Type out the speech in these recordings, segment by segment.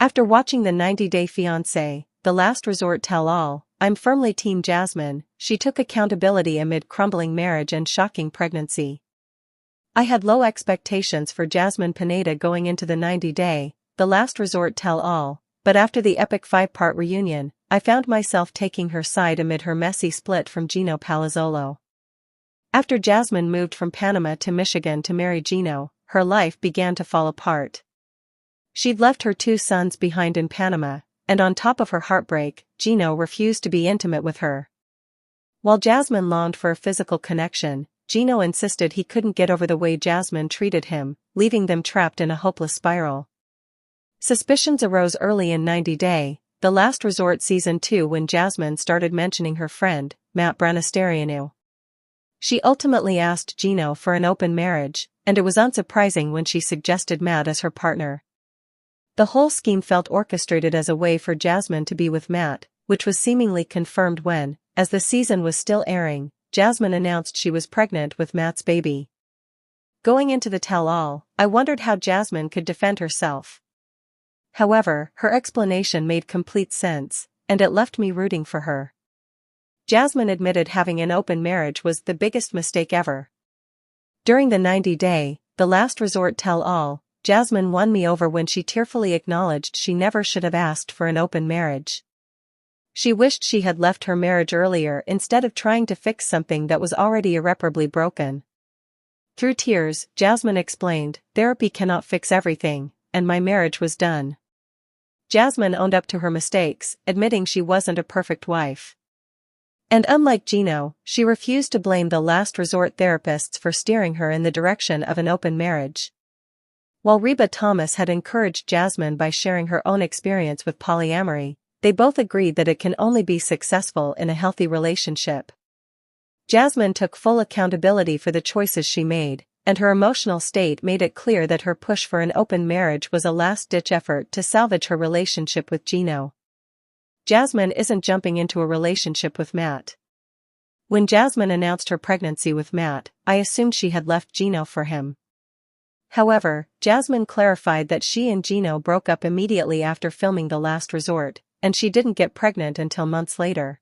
After watching the 90-Day Fiancé, The Last Resort Tell-All, I'm firmly Team Jasmine. She took accountability amid crumbling marriage and shocking pregnancy. I had low expectations for Jasmine Pineda going into the 90-Day, The Last Resort Tell-All, but after the epic 5-part reunion, I found myself taking her side amid her messy split from Gino Palazzolo. After Jasmine moved from Panama to Michigan to marry Gino, her life began to fall apart. She'd left her 2 sons behind in Panama, and on top of her heartbreak, Gino refused to be intimate with her. While Jasmine longed for a physical connection, Gino insisted he couldn't get over the way Jasmine treated him, leaving them trapped in a hopeless spiral. Suspicions arose early in 90-Day, The Last Resort Season 2 when Jasmine started mentioning her friend, Matt Branasterianu. She ultimately asked Gino for an open marriage, and it was unsurprising when she suggested Matt as her partner. The whole scheme felt orchestrated as a way for Jasmine to be with Matt, which was seemingly confirmed when, as the season was still airing, Jasmine announced she was pregnant with Matt's baby. Going into the tell-all, I wondered how Jasmine could defend herself. However, her explanation made complete sense, and it left me rooting for her. Jasmine admitted having an open marriage was the biggest mistake ever. During the 90-Day, The Last Resort Tell-All, Jasmine won me over when she tearfully acknowledged she never should have asked for an open marriage. She wished she had left her marriage earlier instead of trying to fix something that was already irreparably broken. Through tears, Jasmine explained, "Therapy cannot fix everything, and my marriage was done." Jasmine owned up to her mistakes, admitting she wasn't a perfect wife. And unlike Gino, she refused to blame the last resort therapists for steering her in the direction of an open marriage. While Reba Thomas had encouraged Jasmine by sharing her own experience with polyamory, they both agreed that it can only be successful in a healthy relationship. Jasmine took full accountability for the choices she made, and her emotional state made it clear that her push for an open marriage was a last-ditch effort to salvage her relationship with Gino. Jasmine isn't jumping into a relationship with Matt. When Jasmine announced her pregnancy with Matt, I assumed she had left Gino for him. However, Jasmine clarified that she and Gino broke up immediately after filming The Last Resort, and she didn't get pregnant until months later.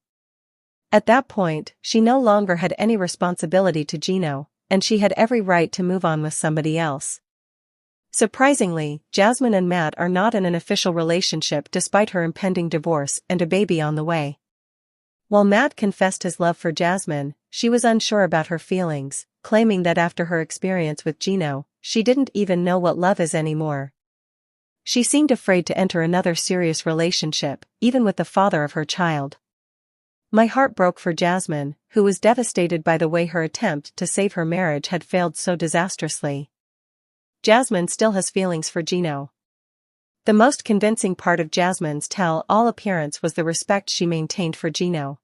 At that point, she no longer had any responsibility to Gino, and she had every right to move on with somebody else. Surprisingly, Jasmine and Matt are not in an official relationship despite her impending divorce and a baby on the way. While Matt confessed his love for Jasmine, she was unsure about her feelings, claiming that after her experience with Gino, she didn't even know what love is anymore. She seemed afraid to enter another serious relationship, even with the father of her child. My heart broke for Jasmine, who was devastated by the way her attempt to save her marriage had failed so disastrously. Jasmine still has feelings for Gino. The most convincing part of Jasmine's tell-all appearance was the respect she maintained for Gino.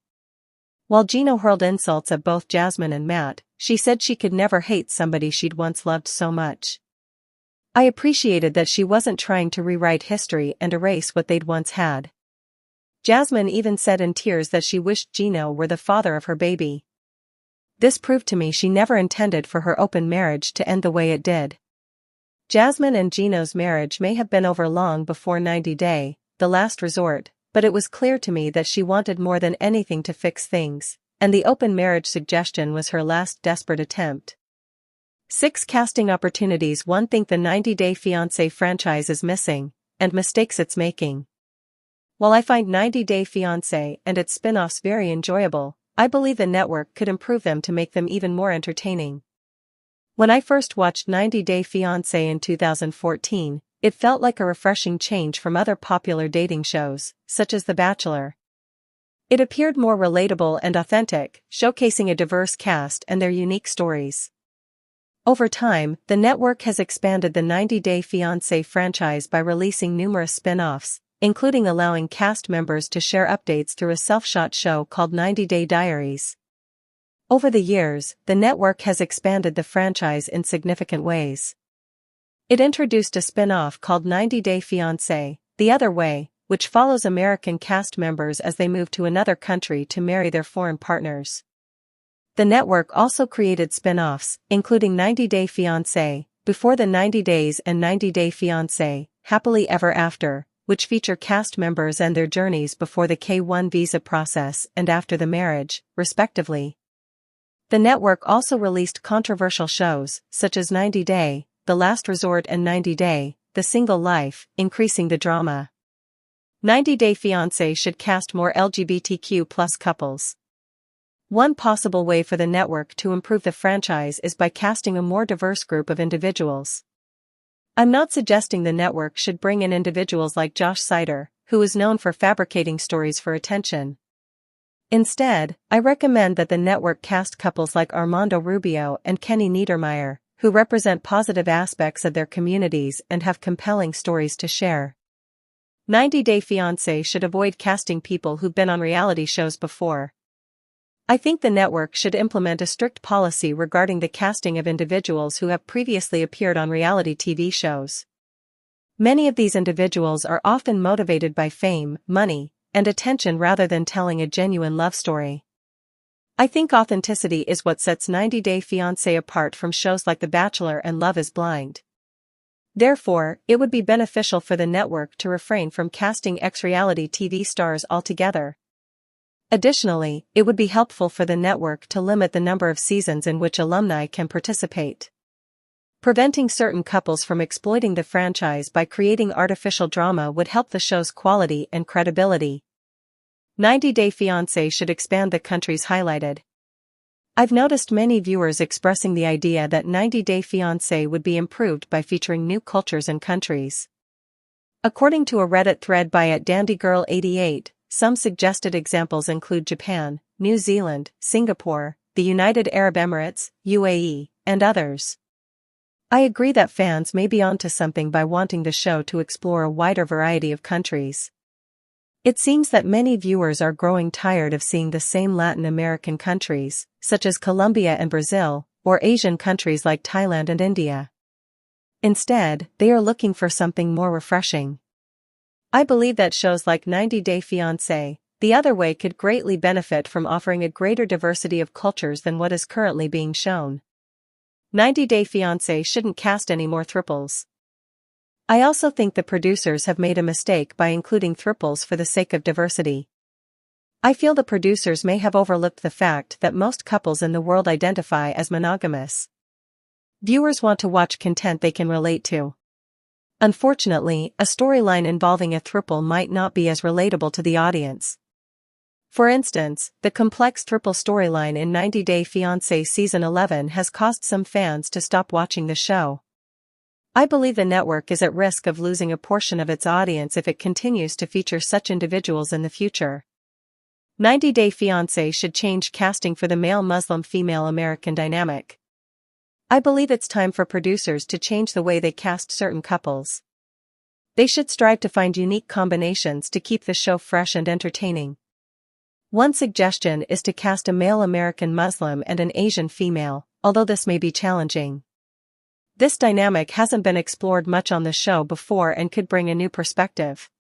While Gino hurled insults at both Jasmine and Matt, she said she could never hate somebody she'd once loved so much. I appreciated that she wasn't trying to rewrite history and erase what they'd once had. Jasmine even said in tears that she wished Gino were the father of her baby. This proved to me she never intended for her open marriage to end the way it did. Jasmine and Gino's marriage may have been over long before 90-Day, The Last Resort, but it was clear to me that she wanted more than anything to fix things, and the open marriage suggestion was her last desperate attempt. 6 casting opportunities one think the 90-Day Fiancé franchise is missing, and mistakes it's making. While I find 90-Day Fiancé and its spin-offs very enjoyable, I believe the network could improve them to make them even more entertaining. When I first watched 90-Day Fiancé in 2014, it felt like a refreshing change from other popular dating shows, such as The Bachelor. It appeared more relatable and authentic, showcasing a diverse cast and their unique stories. Over time, the network has expanded the 90-Day Fiancé franchise by releasing numerous spin-offs, including allowing cast members to share updates through a self-shot show called 90-Day Diaries. Over the years, the network has expanded the franchise in significant ways. It introduced a spin-off called 90-Day Fiancé, The Other Way, which follows American cast members as they move to another country to marry their foreign partners. The network also created spin-offs, including 90-Day Fiancé, Before the 90 Days and 90-Day Fiancé, Happily Ever After, which feature cast members and their journeys before the K-1 visa process and after the marriage, respectively. The network also released controversial shows, such as 90 Day, The Last Resort and 90 Day, The Single Life, increasing the drama. 90 Day Fiancé should cast more LGBTQ+ couples. One possible way for the network to improve the franchise is by casting a more diverse group of individuals. I'm not suggesting the network should bring in individuals like Josh Sider, who is known for fabricating stories for attention. Instead, I recommend that the network cast couples like Armando Rubio and Kenny Niedermeyer, who represent positive aspects of their communities and have compelling stories to share. 90 Day Fiancé should avoid casting people who've been on reality shows before. I think the network should implement a strict policy regarding the casting of individuals who have previously appeared on reality TV shows. Many of these individuals are often motivated by fame, money, and attention rather than telling a genuine love story. I think authenticity is what sets 90 Day Fiancé apart from shows like The Bachelor and Love is Blind. Therefore, it would be beneficial for the network to refrain from casting ex-reality TV stars altogether. Additionally, it would be helpful for the network to limit the number of seasons in which alumni can participate. Preventing certain couples from exploiting the franchise by creating artificial drama would help the show's quality and credibility. 90 Day Fiancé should expand the countries highlighted. I've noticed many viewers expressing the idea that 90 Day Fiancé would be improved by featuring new cultures and countries. According to a Reddit thread by @DandyGirl88, some suggested examples include Japan, New Zealand, Singapore, the United Arab Emirates, UAE, and others. I agree that fans may be onto something by wanting the show to explore a wider variety of countries. It seems that many viewers are growing tired of seeing the same Latin American countries, such as Colombia and Brazil, or Asian countries like Thailand and India. Instead, they are looking for something more refreshing. I believe that shows like 90 Day Fiancé, The Other Way could greatly benefit from offering a greater diversity of cultures than what is currently being shown. 90 Day Fiancé shouldn't cast any more thruples. I also think the producers have made a mistake by including thruples for the sake of diversity. I feel the producers may have overlooked the fact that most couples in the world identify as monogamous. Viewers want to watch content they can relate to. Unfortunately, a storyline involving a throuple might not be as relatable to the audience. For instance, the complex throuple storyline in 90 Day Fiancé Season 11 has caused some fans to stop watching the show. I believe the network is at risk of losing a portion of its audience if it continues to feature such individuals in the future. 90 Day Fiancé should change casting for the male Muslim-female American dynamic. I believe it's time for producers to change the way they cast certain couples. They should strive to find unique combinations to keep the show fresh and entertaining. One suggestion is to cast a male American Muslim and an Asian female, although this may be challenging. This dynamic hasn't been explored much on the show before and could bring a new perspective.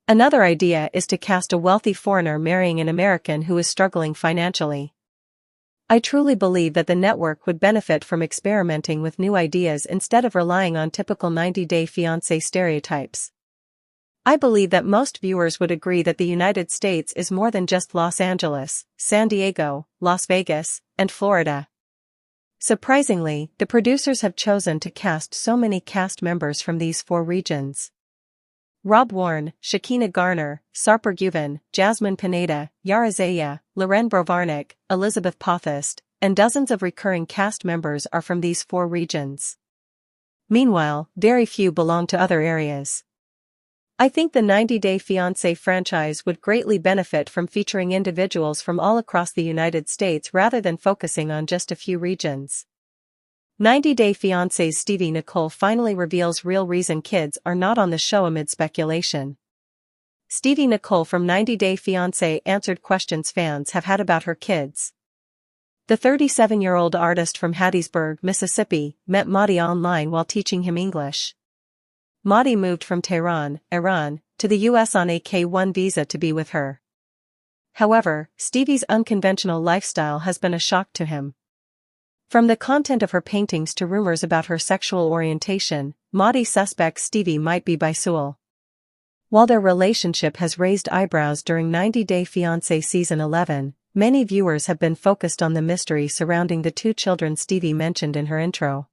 Another idea is to cast a wealthy foreigner marrying an American who is struggling financially. I truly believe that the network would benefit from experimenting with new ideas instead of relying on typical 90 Day Fiancé stereotypes. I believe that most viewers would agree that the United States is more than just Los Angeles, San Diego, Las Vegas, and Florida. Surprisingly, the producers have chosen to cast so many cast members from these 4 regions. Rob Warren, Shakina Garner, Sarper Guven, Jasmine Pineda, Yara Zaya, Loren Brovarnik, Elizabeth Pothast, and dozens of recurring cast members are from these 4 regions. Meanwhile, very few belong to other areas. I think the 90 Day Fiancé franchise would greatly benefit from featuring individuals from all across the United States rather than focusing on just a few regions. 90 Day Fiancé's Stevie Nicole finally reveals real reason kids are not on the show amid speculation. Stevie Nicole from 90 Day Fiancé answered questions fans have had about her kids. The 37-year-old artist from Hattiesburg, Mississippi, met Mahdi online while teaching him English. Mahdi moved from Tehran, Iran, to the US on a K-1 visa to be with her. However, Stevie's unconventional lifestyle has been a shock to him. From the content of her paintings to rumors about her sexual orientation, Mahdi suspects Stevie might be bisexual. While their relationship has raised eyebrows during 90 Day Fiancé Season 11, many viewers have been focused on the mystery surrounding the two children Stevie mentioned in her intro.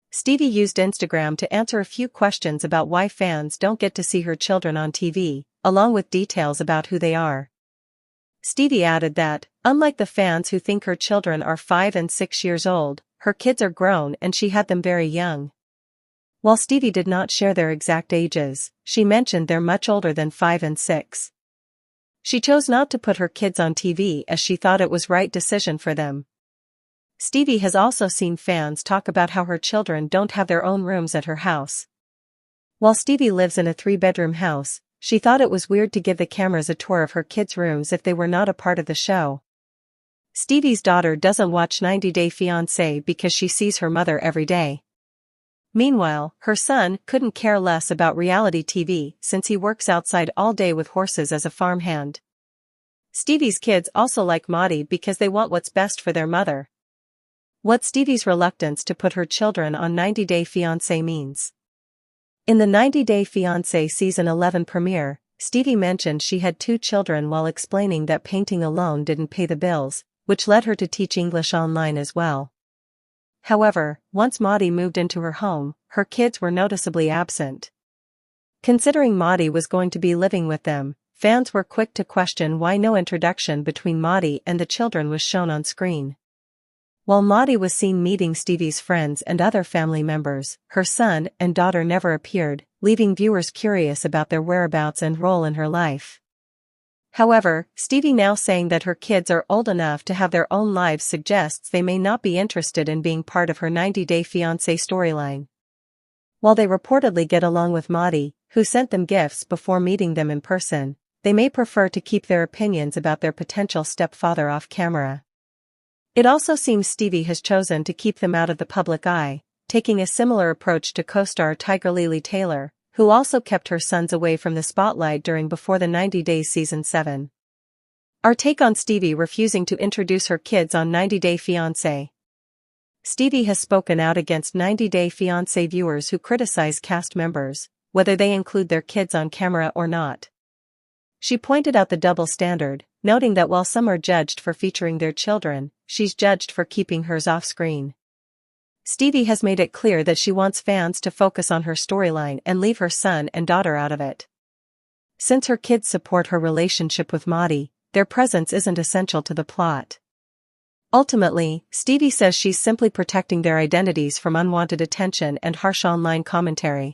Stevie used Instagram to answer a few questions about why fans don't get to see her children on TV, along with details about who they are. Stevie added that, unlike the fans who think her children are 5 and 6 years old, her kids are grown and she had them very young. While Stevie did not share their exact ages, she mentioned they're much older than 5 and 6. She chose not to put her kids on TV as she thought it was right decision for them. Stevie has also seen fans talk about how her children don't have their own rooms at her house. While Stevie lives in a 3-bedroom house, she thought it was weird to give the cameras a tour of her kids' rooms if they were not a part of the show. Stevie's daughter doesn't watch 90 Day Fiancé because she sees her mother every day. Meanwhile, her son couldn't care less about reality TV since he works outside all day with horses as a farmhand. Stevie's kids also like Maddie because they want what's best for their mother. What Stevie's reluctance to put her children on 90 Day Fiancé means. In the 90 Day Fiancé Season 11 premiere, Stevie mentioned she had 2 children while explaining that painting alone didn't pay the bills, which led her to teach English online as well. However, once Maddie moved into her home, her kids were noticeably absent. Considering Maddie was going to be living with them, fans were quick to question why no introduction between Maddie and the children was shown on screen. While Maddie was seen meeting Stevie's friends and other family members, her son and daughter never appeared, leaving viewers curious about their whereabouts and role in her life. However, Stevie now saying that her kids are old enough to have their own lives suggests they may not be interested in being part of her 90 Day Fiancé storyline. While they reportedly get along with Maddie, who sent them gifts before meeting them in person, they may prefer to keep their opinions about their potential stepfather off camera. It also seems Stevie has chosen to keep them out of the public eye, taking a similar approach to co-star Tiger Lily Taylor, who also kept her sons away from the spotlight during Before the 90 Days Season 7. Our take on Stevie refusing to introduce her kids on 90 Day Fiancé. Stevie has spoken out against 90 Day Fiancé viewers who criticize cast members, whether they include their kids on camera or not. She pointed out the double standard, noting that while some are judged for featuring their children, she's judged for keeping hers off-screen. Stevie has made it clear that she wants fans to focus on her storyline and leave her son and daughter out of it. Since her kids support her relationship with Maddie, their presence isn't essential to the plot. Ultimately, Stevie says she's simply protecting their identities from unwanted attention and harsh online commentary.